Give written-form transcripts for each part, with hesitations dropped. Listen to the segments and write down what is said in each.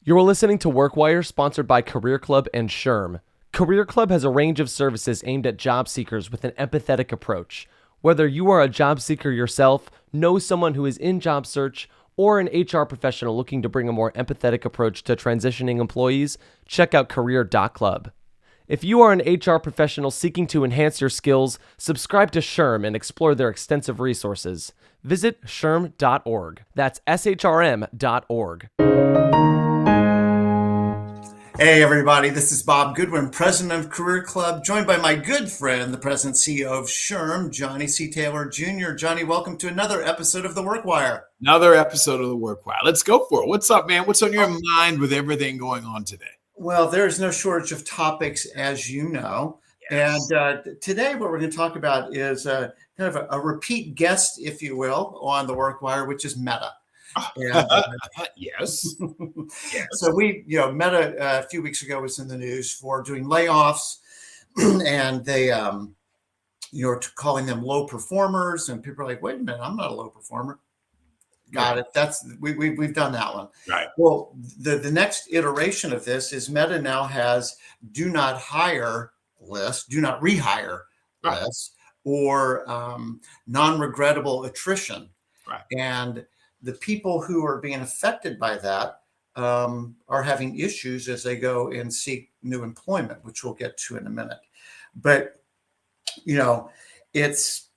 You're listening to WorkWire, sponsored by Career Club and SHRM. Career Club has a range of services aimed at job seekers with an empathetic approach. Whether you are a job seeker yourself, know someone who is in job search, or an HR professional looking to bring a more empathetic approach to transitioning employees, check out career.club. If you are an HR professional seeking to enhance your skills, subscribe to SHRM and explore their extensive resources. Visit shrm.org. That's SHRM.org. Hey everybody, this is Bob Goodwin, president of Career Club, joined by my good friend, the president and CEO of SHRM, Johnny C. Taylor Jr. Johnny, welcome to another episode of The Workwire. Another episode of The Workwire. Let's go for it. What's up, man? What's on your mind with everything going on today? Well, there's no shortage of topics, as you know. Yes. And today what we're going to talk about is kind of a repeat guest, if you will, on The Workwire, which is Meta. And, yes. So Meta a few weeks ago was in the news for doing layoffs, and they, calling them low performers, and people are like, "Wait a minute, I'm not a low performer." Got it. That's we've done that one. Right. Well, the next iteration of this is Meta now has do not hire list, do not rehire list, or non-regrettable attrition, right. And the people who are being affected by that are having issues as they go and seek new employment, which we'll get to in a minute. But, it's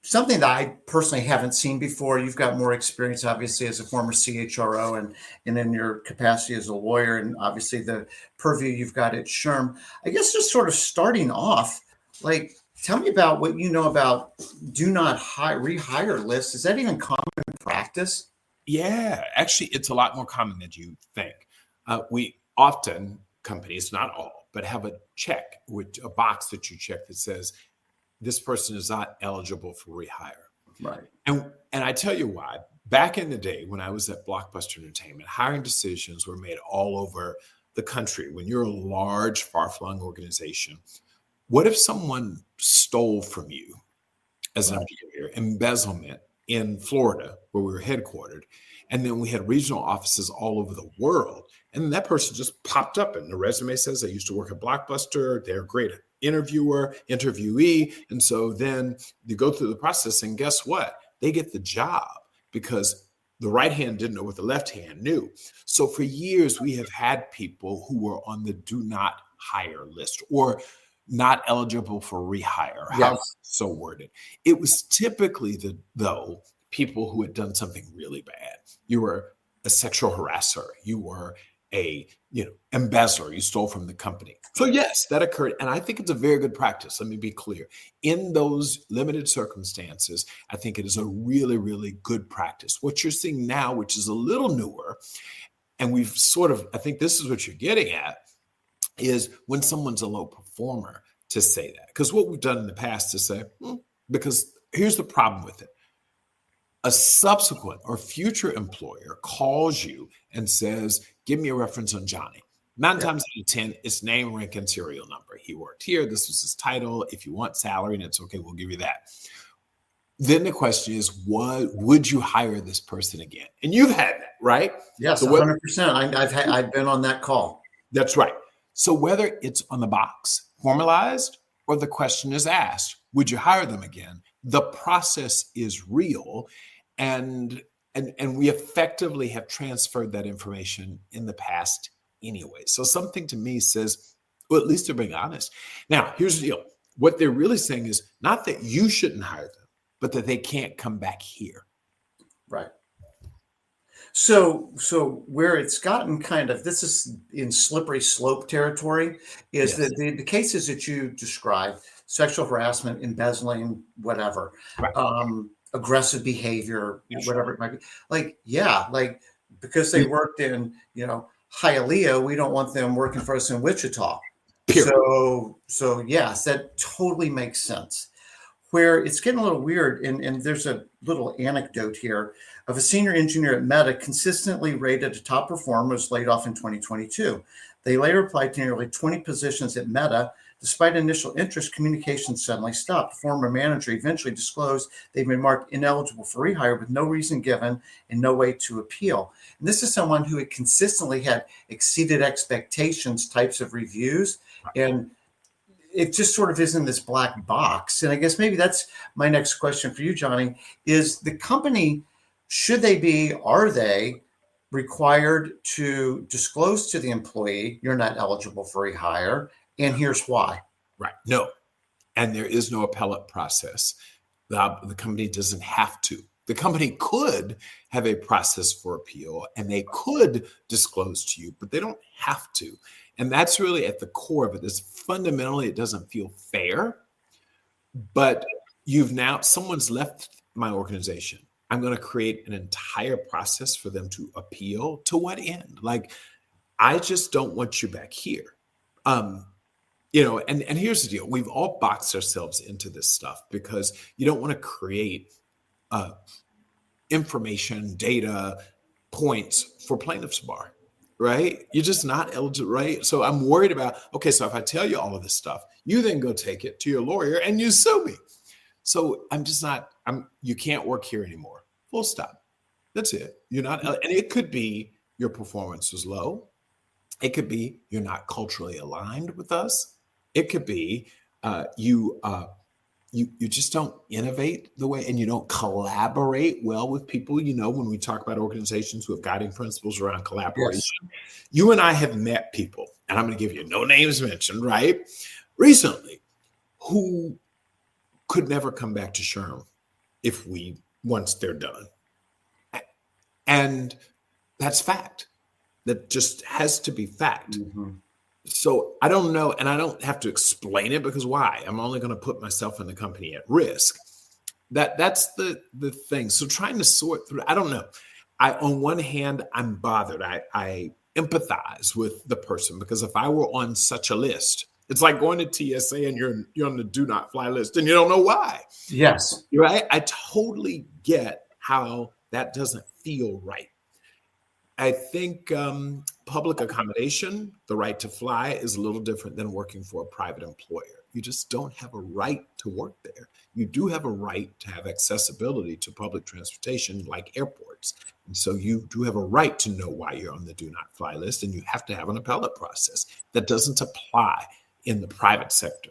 something that I personally haven't seen before. You've got more experience, obviously, as a former CHRO and in your capacity as a lawyer, and obviously the purview you've got at SHRM. I guess just sort of starting off, tell me about what you know about do not rehire lists. Is that even common practice? Yeah, actually, it's a lot more common than you think. We often, companies, not all, but have a box that you check that says this person is not eligible for rehire. Right. And I tell you why. Back in the day when I was at Blockbuster Entertainment, hiring decisions were made all over the country. When you're a large, far-flung organization, what if someone stole from you as an employer, embezzlement in Florida, where we were headquartered, and then we had regional offices all over the world, and that person just popped up and the resume says they used to work at Blockbuster, they're a great interviewee, and so then you go through the process, and guess what? They get the job because the right hand didn't know what the left hand knew. So for years, we have had people who were on the do not hire list or not eligible for rehire, how so worded. It was typically though people who had done something really bad. You were a sexual harasser. You were a embezzler. You stole from the company. So yes, that occurred, and I think it's a very good practice. Let me be clear. In those limited circumstances, I think it is a really, really good practice. What you're seeing now, which is a little newer, and we've I think this is what you're getting at, is when someone's a low performer to say that. Because what we've done in the past is say, because here's the problem with it. A subsequent or future employer calls you and says, give me a reference on Johnny. 9 times out of 10, it's name, rank, and serial number. He worked here. This was his title. If you want salary, and it's okay, we'll give you that. Then the question is, would you hire this person again? And you've had that, right? Yes, 100%. I've been on that call. That's right. So whether it's on the box, formalized, or the question is asked, would you hire them again? The process is real, and we effectively have transferred that information in the past anyway. So something to me says, well, at least they're being honest. Now, here's the deal. What they're really saying is not that you shouldn't hire them, but that they can't come back here. Right. So where it's gotten this is in slippery slope territory, is that the cases that you described, sexual harassment, embezzling, whatever, aggressive behavior, whatever it might be. Because they worked in, Hialeah, we don't want them working for us in Wichita. Period. So yes, that totally makes sense. Where it's getting a little weird, and there's a little anecdote here of a senior engineer at Meta consistently rated a top performer, was laid off in 2022. They later applied to nearly 20 positions at Meta, Despite initial interest, communication suddenly stopped. Former manager eventually disclosed they've been marked ineligible for rehire with no reason given and no way to appeal. And this is someone who had consistently had exceeded expectations types of reviews. And it just sort of is in this black box. And I guess maybe that's my next question for you, Johnny, is the company, are they required to disclose to the employee, you're not eligible for rehire, and here's why? Right. No. And there is no appellate process. The company doesn't have to. The company could have a process for appeal and they could disclose to you, but they don't have to. And that's really at the core of it. Is fundamentally, it doesn't feel fair, but someone's left my organization. I'm going to create an entire process for them to appeal. To what end? Like, I just don't want you back here. And here's the deal. We've all boxed ourselves into this stuff because you don't want to create information, data, points for plaintiff's bar, right? You're just not eligible, right? So I'm worried about, okay, so if I tell you all of this stuff, you then go take it to your lawyer and you sue me. So you can't work here anymore. Full stop. That's it. You're not, and it could be your performance was low. It could be you're not culturally aligned with us. It could be you just don't innovate the way, and you don't collaborate well with people. When we talk about organizations who have guiding principles around collaboration, yes. You and I have met people, and I'm going to give you no names mentioned, right? Recently, who could never come back to SHRM once they're done. And that's fact. That just has to be fact. Mm-hmm. So I don't know, and I don't have to explain it because why? I'm only going to put myself and the company at risk. That's the thing. So trying to sort through, I don't know. On one hand, I'm bothered. I empathize with the person because if I were on such a list, it's like going to TSA and you're on the do not fly list and you don't know why. Yes. Right? I totally get how that doesn't feel right. I think public accommodation, the right to fly, is a little different than working for a private employer. You just don't have a right to work there. You do have a right to have accessibility to public transportation like airports. And so you do have a right to know why you're on the do not fly list, and you have to have an appellate process. That doesn't apply in the private sector.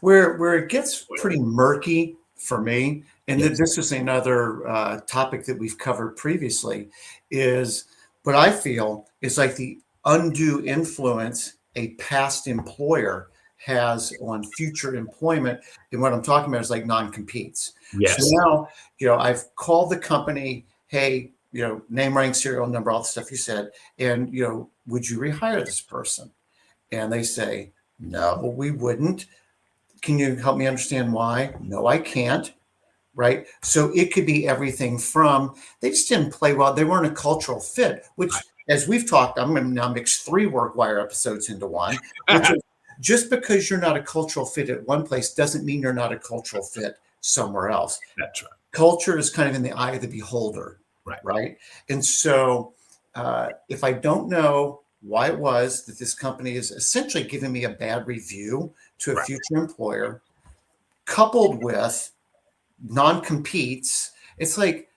Where it gets pretty murky for me, and yes. This is another topic that we've covered previously, is what I feel is like the undue influence a past employer has on future employment. And what I'm talking about is like non-competes. Yes. So now, I've called the company, hey, name, rank, serial number, all the stuff you said, and, would you rehire this person? And they say, no, we wouldn't. Can you help me understand why? No, I can't. Right. So it could be everything from they just didn't play well. They weren't a cultural fit, which, as we've talked, I'm going to now mix 3 WorkWire episodes into one. Which is, just because you're not a cultural fit at one place doesn't mean you're not a cultural fit somewhere else. That's right. Culture is kind of in the eye of the beholder. Right. Right. And so if I don't know why it was that this company is essentially giving me a bad review to a future employer, coupled with non-competes, it's like,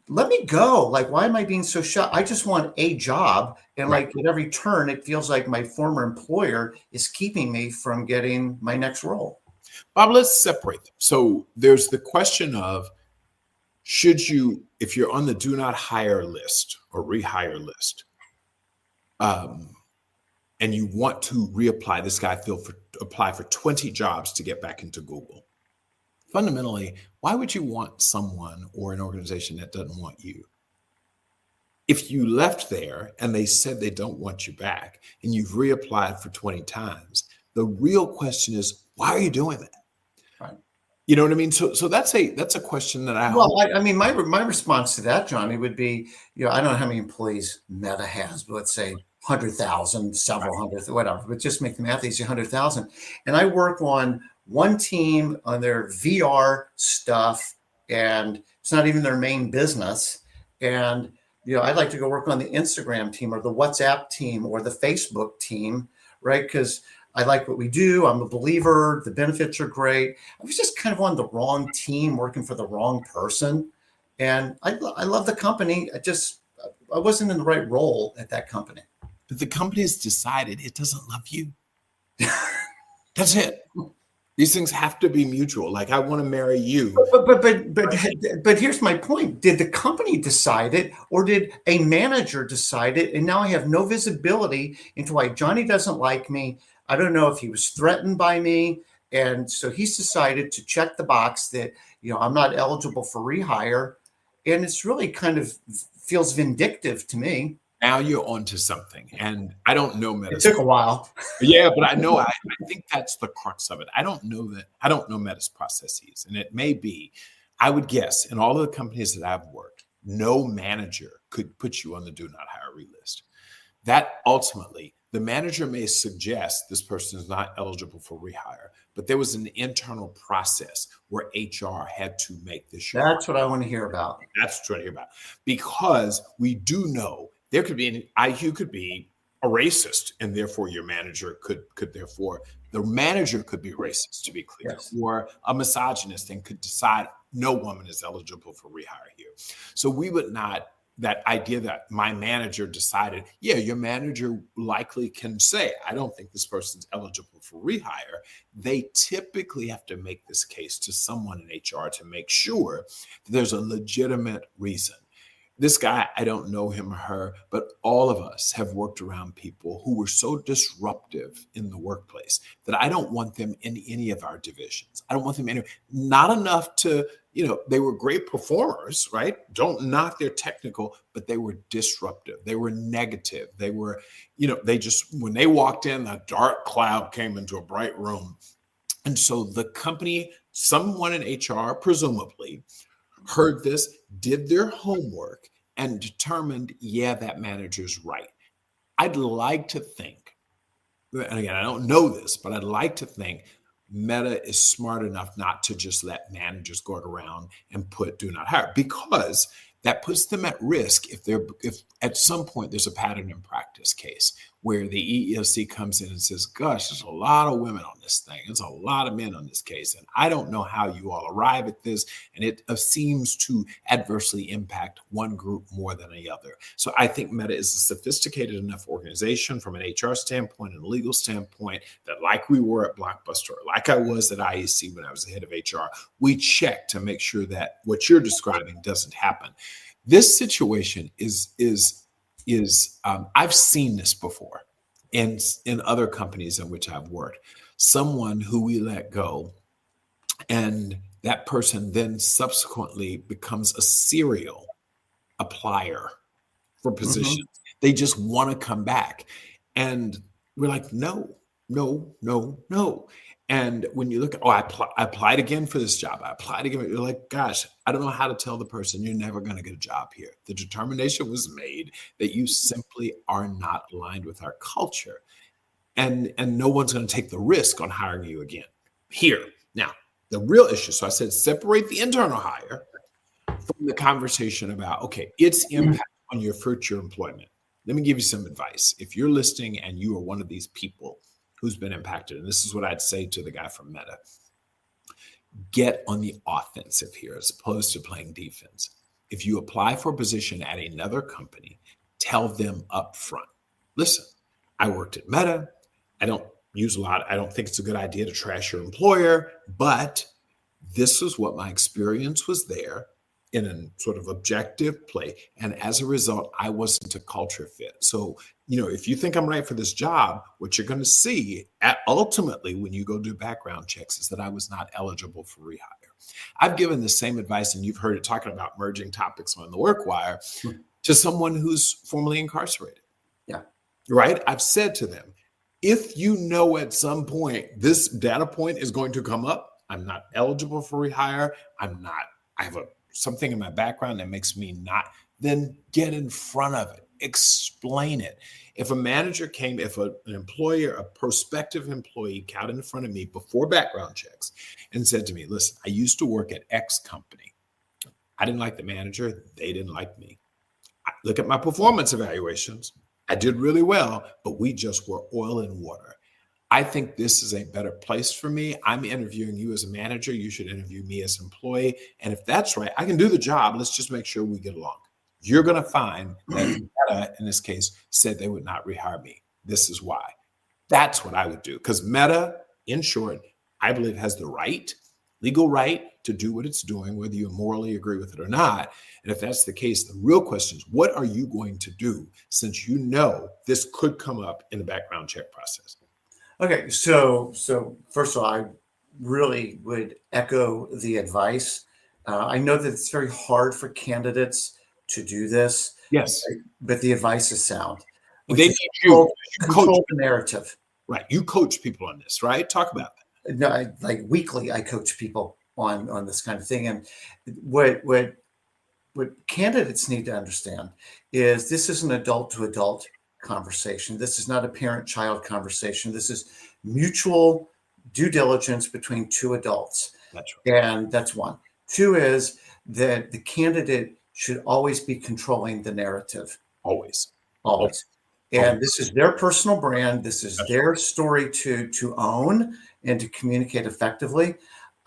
let me go. Like, why am I being so shocked? I just want a job. And like at every turn, it feels like my former employer is keeping me from getting my next role. Bob, let's separate them. So there's the question of, if you're on the do not hire list or rehire list, and you want to reapply, this guy apply for 20 jobs to get back into Google. Fundamentally, why would you want someone or an organization that doesn't want you? If you left there and they said they don't want you back and you've reapplied for 20 times, the real question is, why are you doing that? Right. You know what I mean? So that's a question that I mean, my response to that, Johnny, would be, I don't know how many employees Meta has, but let's say 100,000, several hundred, whatever, but just make the math easy, 100,000. And I work on one team on their VR stuff, and it's not even their main business. And, I'd like to go work on the Instagram team or the WhatsApp team or the Facebook team, right? Because I like what we do. I'm a believer. The benefits are great. I was just kind of on the wrong team, working for the wrong person. And I love the company. I wasn't in the right role at that company. But the company has decided it doesn't love you. That's it. These things have to be mutual. Like, I want to marry you. But here's my point. Did the company decide it, or did a manager decide it? And now I have no visibility into why Johnny doesn't like me. I don't know if he was threatened by me. And so he's decided to check the box that, I'm not eligible for rehire. And it's really kind of feels vindictive to me. Now you're onto something. And I don't know It took a while. Yeah, but I know, I think that's the crux of it. I don't know Meta's processes. And it may be, I would guess, in all of the companies that I've worked, no manager could put you on the do not hire list. That ultimately, the manager may suggest this person is not eligible for rehire, but there was an internal process where HR had to make this sure. That's what I want to hear about. That's what I want to hear about. Because we do know there could be an IQ could be a racist, and therefore your manager could therefore the manager could be racist, to be clear, yes. Or a misogynist and could decide no woman is eligible for rehire here. So we would not, that idea that my manager decided, yeah, your manager likely can say, I don't think this person's eligible for rehire. They typically have to make this case to someone in HR to make sure that there's a legitimate reason. This guy, I don't know him or her, but all of us have worked around people who were so disruptive in the workplace that I don't want them in any of our divisions. I don't want them not enough to, they were great performers, right? Don't knock their technical, but they were disruptive. They were negative. They were, they just, when they walked in, a dark cloud came into a bright room. And so the company, someone in HR, presumably, heard this, did their homework, and determined, yeah, that manager's right. I'd like to think, and again, I don't know this, but I'd like to think Meta is smart enough not to just let managers go around and put do not hire, because that puts them at risk if at some point there's a pattern in practice case where the EEOC comes in and says, gosh, there's a lot of women on this thing. There's a lot of men on this case. And I don't know how you all arrive at this. And it seems to adversely impact one group more than the other. So I think Meta is a sophisticated enough organization from an HR standpoint and a legal standpoint that, like we were at Blockbuster, like I was at IEC when I was the head of HR, we check to make sure that what you're describing doesn't happen. This situation is I've seen this before in other companies in which I've worked. Someone who we let go, and that person then subsequently becomes a serial applier for positions. Mm-hmm. They just want to come back. And we're like, no. And when you look at, I applied again for this job. I applied again. You're like, gosh, I don't know how to tell the person you're never going to get a job here. The determination was made that you simply are not aligned with our culture. And no one's going to take the risk on hiring you again here. Now, the real issue, so I said, separate the internal hire from the conversation about, okay, its impact on your future employment. Let me give you some advice. If you're listening and you are one of these people who's been impacted, and this is what I'd say to the guy from Meta, get on the offensive here as opposed to playing defense. If you apply for a position at another company, tell them up front, listen, I worked at Meta. I don't think it's a good idea to trash your employer, but this is what my experience was there in a sort of objective play. And as a result, I wasn't a culture fit. So, if you think I'm right for this job, what you're going to see ultimately when you go do background checks is that I was not eligible for rehire. I've given the same advice, and you've heard it talking about merging topics on the work wire, to someone who's formerly incarcerated. Yeah. Right? I've said to them, if you know at some point this data point is going to come up, I'm not eligible for rehire, I have something in my background that makes me not, then get in front of it, explain it. If a manager came, if an employer, a prospective employee got in front of me before background checks and said to me, listen, I used to work at X company. I didn't like the manager. They didn't like me. Look at my performance evaluations. I did really well, but we just were oil and water. I think this is a better place for me. I'm interviewing you as a manager. You should interview me as an employee. And if that's right, I can do the job. Let's just make sure we get along. You're going to find that Meta, in this case, said they would not rehire me. This is why. That's what I would do. Because Meta, in short, I believe has the right, legal right to do what it's doing, whether you morally agree with it or not. And if that's the case, the real question is, what are you going to do since you know this could come up in the background check process? Okay, so first of all, I really would echo the advice. I know that it's very hard for candidates to do this. Yes. Right? But the advice is sound. They need you. Control the narrative. Right. You coach people on this, right? Talk about that. No, like weekly, I coach people on this kind of thing. And what candidates need to understand is this is an adult to adult conversation. This is not a parent-child conversation. This is mutual due diligence between two adults. That's right. And that's one. Two is that the candidate should always be controlling the narrative. Always. And this is their personal brand. This is their story to own and to communicate effectively.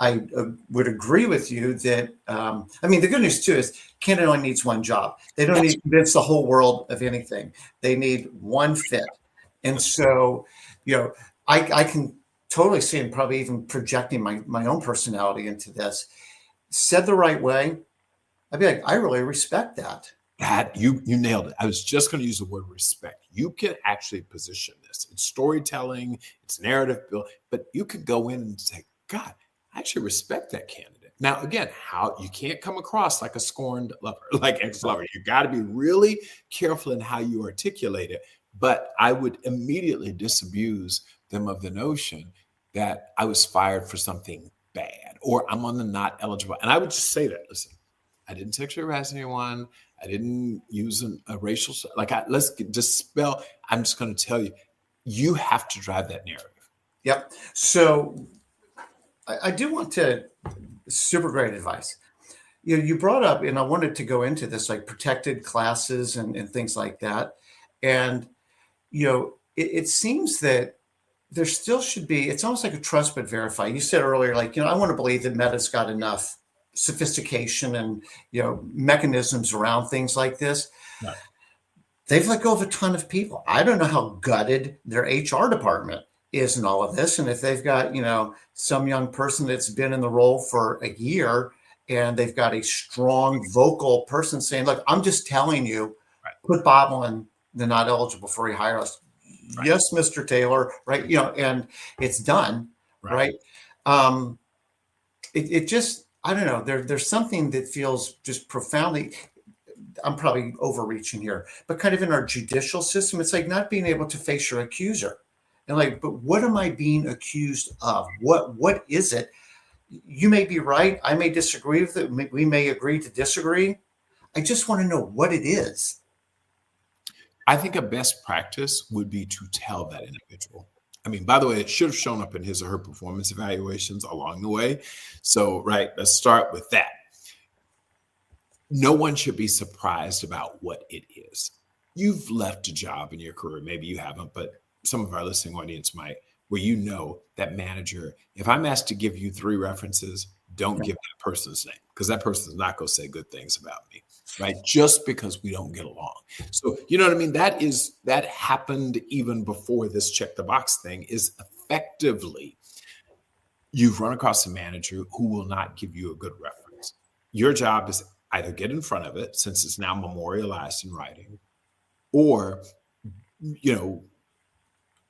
I would agree with you that, the good news too is Canada only needs one job. They don't need to convince the whole world of anything. They need one fit. And so, I can totally see, and probably even projecting my own personality into this, said the right way, I'd be like, I really respect that. That you nailed it. I was just going to use the word respect. You can actually position this. It's storytelling, it's narrative build, but you could go in and say, God, I actually respect that candidate. Now, again, how you can't come across like a scorned lover, like ex-lover. You got to be really careful in how you articulate it. But I would immediately disabuse them of the notion that I was fired for something bad or I'm on the not eligible. And I would just say that, listen, I didn't sexually harass anyone. I didn't use a racial, let's dispel. I'm just going to tell you, you have to drive that narrative. Yep. So I do want to, super great advice. You brought up, and I wanted to go into this, like protected classes and things like that. And, it seems that there still should be, it's almost like a trust but verify. You said earlier, I want to believe that Meta's got enough sophistication and mechanisms around things like this. Right. They've let go of a ton of people. I don't know how gutted their HR department is in all of this, and if they've got some young person that's been in the role for a year and they've got a strong vocal person saying, look, I'm just telling you, right, put Bob on the not eligible for rehire list. Right. Yes, Mr. Taylor, right? And it's done, right? It just, I don't know. There's something that feels just profoundly, I'm probably overreaching here, but kind of in our judicial system, it's like not being able to face your accuser. And but what am I being accused of? What is it? You may be right. I may disagree with it. We may agree to disagree. I just want to know what it is. I think a best practice would be to tell that individual. By the way, it should have shown up in his or her performance evaluations along the way. So, right, let's start with that. No one should be surprised about what it is. You've left a job in your career. Maybe you haven't, but some of our listening audience might, where that manager, if I'm asked to give you 3 references, don't give that person's name because that person's not going to say good things about me, right? Just because we don't get along. So, you know what I mean? That happened even before this check the box thing is effectively, you've run across a manager who will not give you a good reference. Your job is either get in front of it since it's now memorialized in writing or,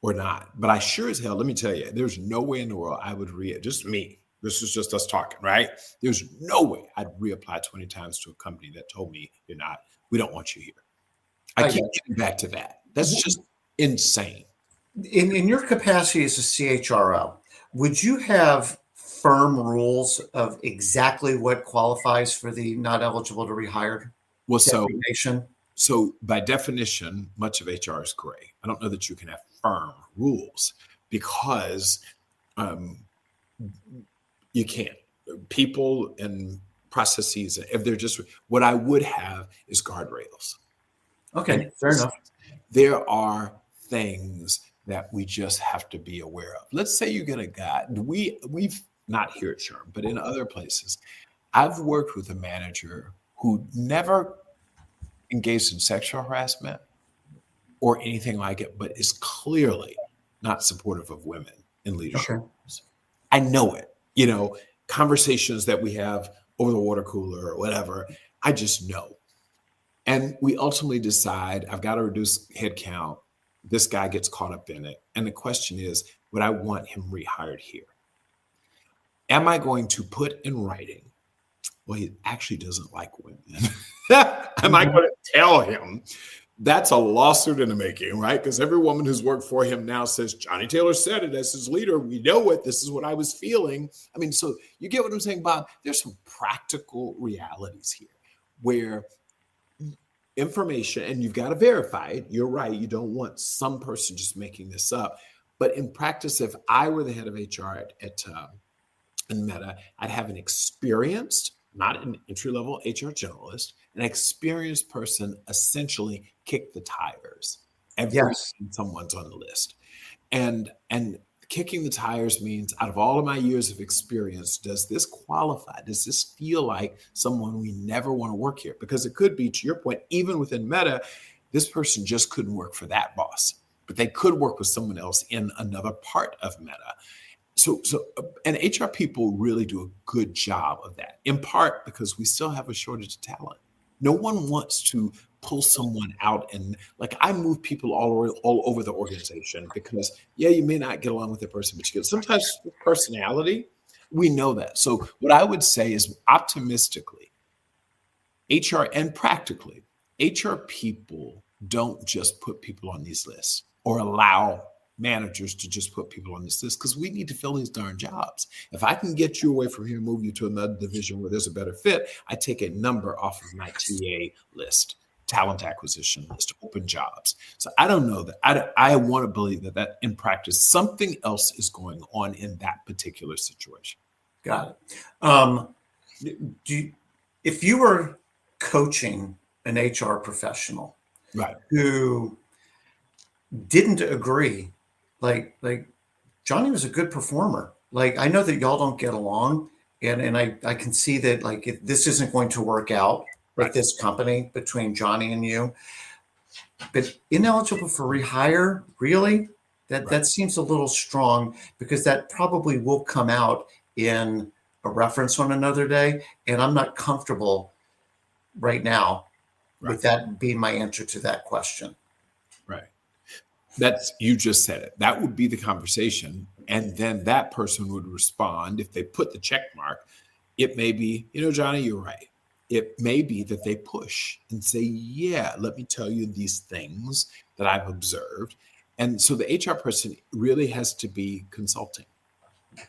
or not. But I sure as hell, let me tell you, there's no way in the world I would just me. This is just us talking, right? There's no way I'd reapply 20 times to a company that told me we don't want you here. I keep getting back to that. That's just insane. In your capacity as a CHRO, would you have firm rules of exactly what qualifies for the not eligible to rehire designation? So by definition, much of HR is gray. I don't know that you can have firm rules because you can't. People and processes, if they're just, what I would have is guardrails. Okay, fair enough. There are things that we just have to be aware of. Let's say you get a guy, we've not here at SHRM, but in other places, I've worked with a manager who never engaged in sexual harassment or anything like it, but is clearly not supportive of women in leadership. Okay. I know it, conversations that we have over the water cooler or whatever, I just know. And we ultimately decide, I've got to reduce headcount. This guy gets caught up in it. And the question is, would I want him rehired here? Am I going to put in writing, well, he actually doesn't like women? Am I going to tell him that's a lawsuit in the making, right? Because every woman who's worked for him now says, Johnny Taylor said it as his leader. We know it. This is what I was feeling. I mean, so you get what I'm saying, Bob? There's some practical realities here where information, and you've got to verify it. You're right. You don't want some person just making this up. But in practice, if I were the head of HR at Meta, I'd have an experienced, not an entry-level HR generalist, an experienced person essentially kick the tires every time someone's on the list. And kicking the tires means, out of all of my years of experience, does this qualify? Does this feel like someone we never want to work here? Because it could be, to your point, even within Meta, this person just couldn't work for that boss, but they could work with someone else in another part of Meta. So, and HR people really do a good job of that, in part because we still have a shortage of talent. No one wants to pull someone out, and like, I move people all over the organization because, yeah, you may not get along with the person, but you get sometimes personality. We know that. So what I would say is, optimistically, HR and practically, HR people don't just put people on these lists or allow managers to just put people on this list, because we need to fill these darn jobs. If I can get you away from here and move you to another division where there's a better fit, I take a number off of my TA list, talent acquisition list, open jobs. So I don't know that. I want to believe that in practice, something else is going on in that particular situation. Got it. If you were coaching an HR professional, right, who didn't agree, like Johnny was a good performer. Like, I know that y'all don't get along, and I can see that, like, if this isn't going to work out with this company between Johnny and you, but ineligible for rehire, really? That seems a little strong, because that probably will come out in a reference on another day, and I'm not comfortable right now with that being my answer to that question. Right. You just said it. That would be the conversation. And then that person would respond. If they put the check mark, it may be, Johnny, you're right. It may be that they push and say, yeah, let me tell you these things that I've observed. And so the HR person really has to be consulting.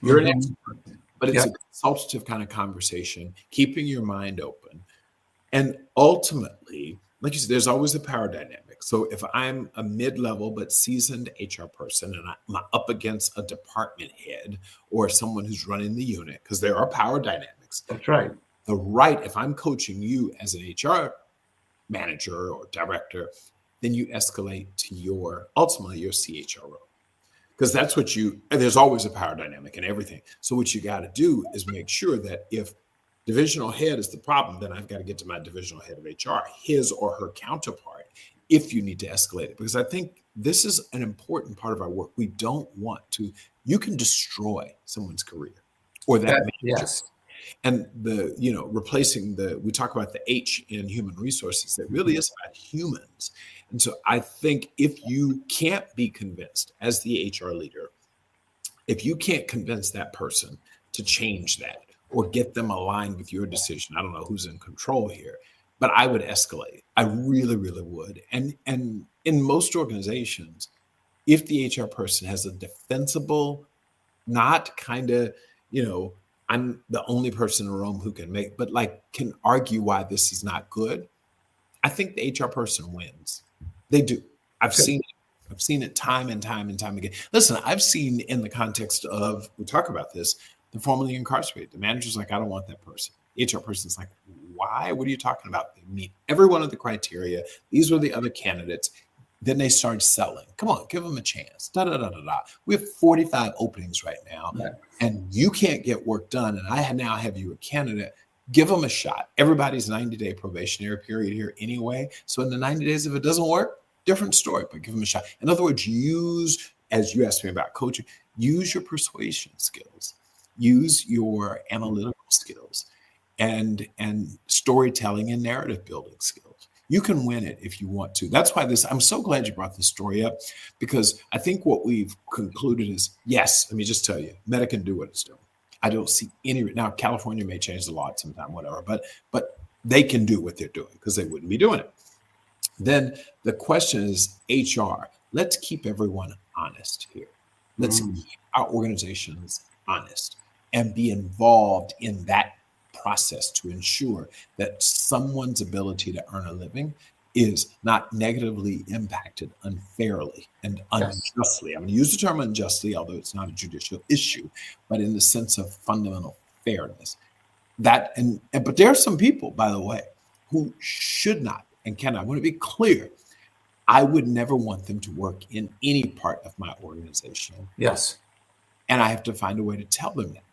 You're an expert, but it's a consultative kind of conversation, keeping your mind open. And ultimately, like you said, there's always a power dynamic. So if I'm a mid-level but seasoned HR person and I'm up against a department head or someone who's running the unit, because there are power dynamics. That's right. If I'm coaching you as an HR manager or director, then you escalate to ultimately your CHRO. Because that's there's always a power dynamic in everything. So what you got to do is make sure that if divisional head is the problem, then I've got to get to my divisional head of HR, his or her counterpart, if you need to escalate it. Because I think this is an important part of our work. We don't want to, you can destroy someone's career or that manager. Yes. And replacing we talk about the H in human resources, that really is about humans. And so I think if you can't be convinced as the HR leader, if you can't convince that person to change that or get them aligned with your decision, I don't know who's in control here, but I would escalate. I really, really would. And in most organizations, if the HR person has a defensible, not kind of, I'm the only person in the room who can argue why this is not good, I think the HR person wins. They do. I've seen it time and time and time again. Listen, I've seen in the context of, we talk about this, the formerly incarcerated. The manager's like, I don't want that person. HR person's like, why? What are you talking about? They meet every one of the criteria. These were the other candidates. Then they start selling. Come on, give them a chance. Da, da, da, da, da. We have 45 openings right now, and you can't get work done. And I now have you a candidate. Give them a shot. Everybody's 90-day probationary period here anyway. So in the 90 days, if it doesn't work, different story, but give them a shot. In other words, as you asked me about coaching, use your persuasion skills, use your analytical skills, and storytelling and narrative building skills. You can win it if you want to. That's why I'm so glad you brought this story up, because I think what we've concluded is, yes, let me just tell you, Meta can do what it's doing. I don't see now California may change the law at some time, whatever, but they can do what they're doing because they wouldn't be doing it. Then the question is HR. Let's keep everyone honest here. Let's keep our organizations honest and be involved in that process to ensure that someone's ability to earn a living is not negatively impacted unfairly and unjustly. I'm going to use the term unjustly, although it's not a judicial issue, but in the sense of fundamental fairness. But there are some people, by the way, who should not and cannot. I want to be clear. I would never want them to work in any part of my organization. Yes. And I have to find a way to tell them that.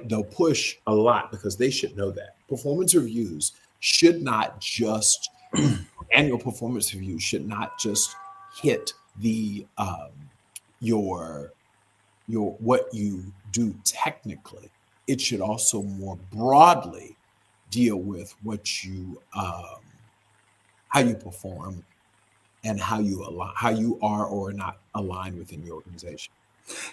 They'll push a lot because they should know that. Performance reviews should not just, annual performance reviews should not just hit the your what you do technically. It should also more broadly deal with what you how you perform and how you are or not aligned within your organization.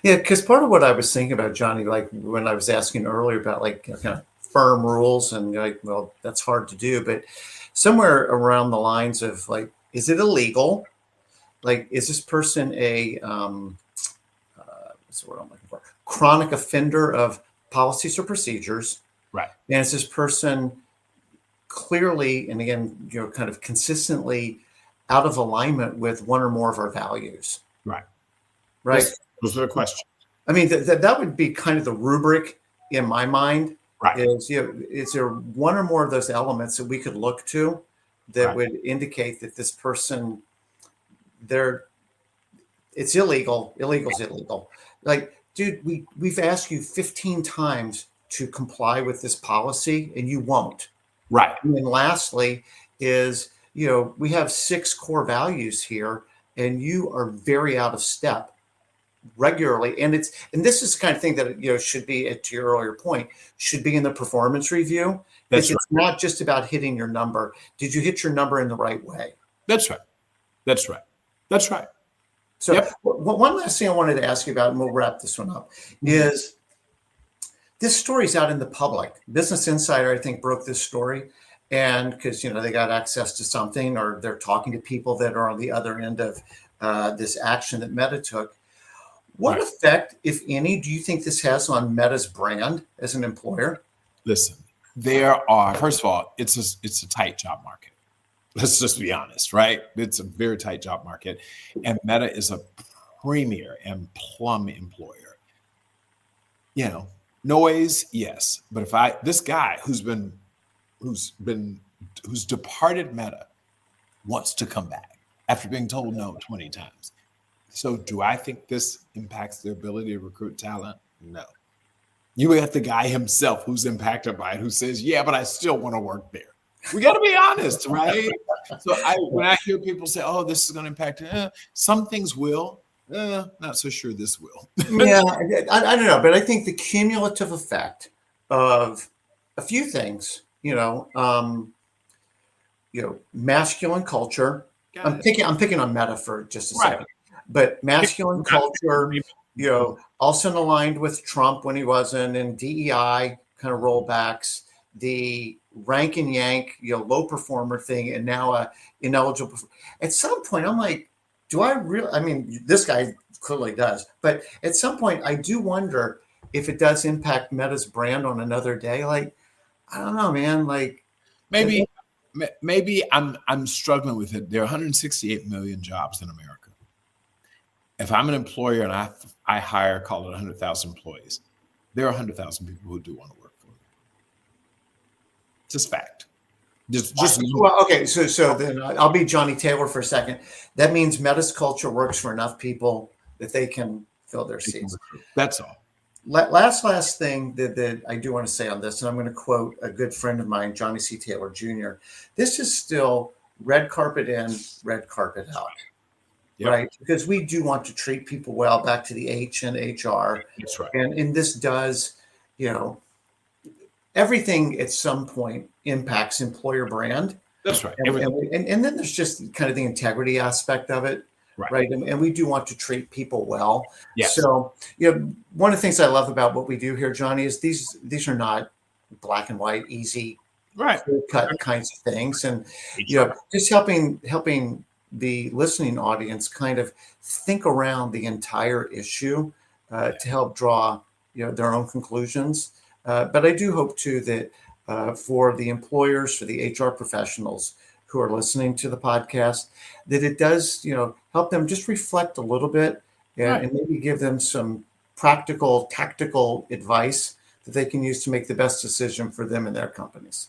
Yeah, because part of what I was thinking about, Johnny, like when I was asking earlier about like kind of firm rules, and like, well, that's hard to do, but somewhere around the lines of like, is it illegal? Like, is this person a what's the word I'm looking for? Chronic offender of policies or procedures? Right. And is this person clearly, and again, kind of consistently out of alignment with one or more of our values? Right. Right. Yes. Those are the questions. I mean, that would be kind of the rubric in my mind. Right. Is there one or more of those elements that we could look to that would indicate that this person, it's illegal. Illegal's illegal. Like, dude, we've asked you 15 times to comply with this policy, and you won't. Right. And then lastly is, we have 6 core values here, and you are very out of step regularly. And this is the kind of thing that, should be, to your earlier point, should be in the performance review. That's It's not just about hitting your number. Did you hit your number in the right way? That's right. That's right. That's right. So one last thing I wanted to ask you about, and we'll wrap this one up, is this story's out in the public. Business Insider, I think, broke this story. And because, they got access to something, or they're talking to people that are on the other end of this action that Meta took. What effect, if any, do you think this has on Meta's brand as an employer? Listen, first of all, it's a tight job market. Let's just be honest, right? It's a very tight job market. And Meta is a premier and plum employer. Noise, yes. But if this guy who's departed Meta wants to come back after being told no 20 times. So do I think this impacts their ability to recruit talent? No. You have the guy himself who's impacted by it, who says, yeah, but I still want to work there. We got to be honest, right? So when I hear people say, oh, this is going to impact it, some things will. Not so sure this will. Yeah, I don't know. But I think the cumulative effect of a few things, masculine culture. I'm picking on Meta for just a second. But masculine culture, also aligned with Trump when he wasn't, and DEI kind of rollbacks, the rank and yank, low performer thing, and now a ineligible. At some point, I'm like, do I really? I mean, this guy clearly does, but at some point, I do wonder if it does impact Meta's brand on another day. Like, I don't know, man. Like, maybe I'm struggling with it. There are 168 million jobs in America. If I'm an employer and I hire, call it 100,000 employees, there are 100,000 people who do want to work for me. It's just fact. Just Well, okay. So then I'll be Johnny Taylor for a second. That means Metis culture works for enough people that they can fill their seats. That's all. Last thing that I do want to say on this, and I'm going to quote a good friend of mine, Johnny C. Taylor Jr. This is still red carpet in, red carpet out. Yep. Right? Because we do want to treat people well, back to the H and HR. That's right. And this does, everything at some point impacts employer brand. That's right. And then there's just kind of the integrity aspect of it. Right. And we do want to treat people well. Yes. So, one of the things I love about what we do here, Johnny, is these are not black and white, easy, cut kinds of things. And, just helping the listening audience kind of think around the entire issue to help draw, their own conclusions. But I do hope too that for the employers, for the HR professionals who are listening to the podcast, that it does, help them just reflect a little bit and maybe give them some practical, tactical advice that they can use to make the best decision for them and their companies.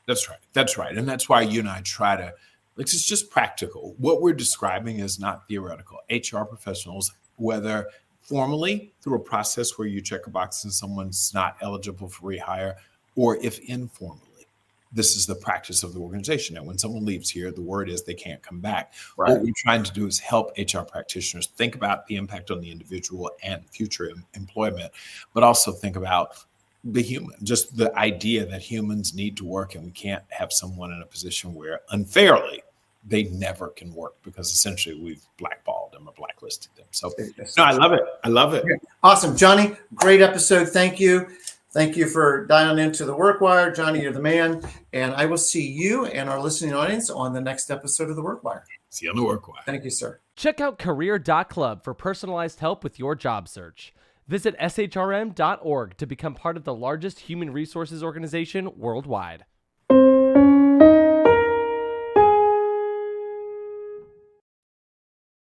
That's right. That's right. And that's why you and I try to, it's just practical. What we're describing is not theoretical. HR professionals, whether formally through a process where you check a box and someone's not eligible for rehire, or if informally, this is the practice of the organization. And when someone leaves here, the word is they can't come back. Right. What we're trying to do is help HR practitioners think about the impact on the individual and future employment, but also think about the human, just the idea that humans need to work, and we can't have someone in a position where unfairly they never can work because essentially we've blackballed them or blacklisted them. So no, I love it. I love it. Awesome. Johnny, great episode. Thank you. Thank you for dialing into the Workwire. Johnny, you're the man. And I will see you and our listening audience on the next episode of the Workwire. See you on the Workwire. Thank you, sir. Check out career.club for personalized help with your job search. Visit SHRM.org to become part of the largest human resources organization worldwide.